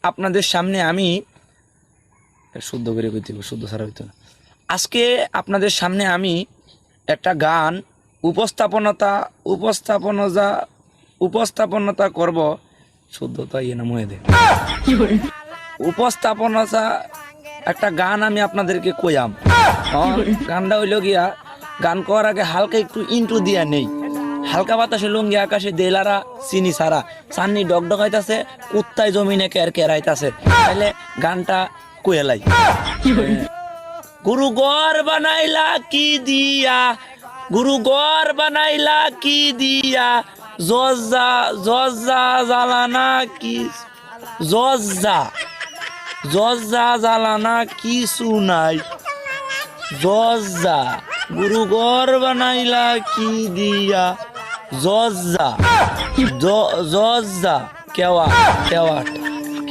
আপনাদের সামনে আমি শুদ্ধ করে কইতে হবে, শুদ্ধ ছাড়া হইতো না। আজকে আপনাদের সামনে আমি একটা গান উপস্থাপনতা করব। শুদ্ধতা ইয়ে না মনে দে উপস্থাপনতা একটা গান আমি আপনাদেরকে কইয়াম। গানটা হইল গিয়া, গান করার আগে হালকা একটু ইন্ট্রো দিয়া নেই। হালকা বাতাসে লুঙ্গি আকাশে দেলারা চিনি সারা চাননি ডকডক হইতাছে, কুত্তায় জমিনে কের কের আইতাছে। তাইলে গানটা কইলাই। গুরু গর বানাইলা কি দিয়া, গুরু গর বানাইলা কি দিয়া, জজ্জা জজ্জা জ্বালানা কি, জজ্জা জজ্জা জ্বালানা কিছু নাই। জজ্জা গুরু গর বানাইলা কি দিয়া, জজ্জা জজ্জা কেওয়া কেওয়াট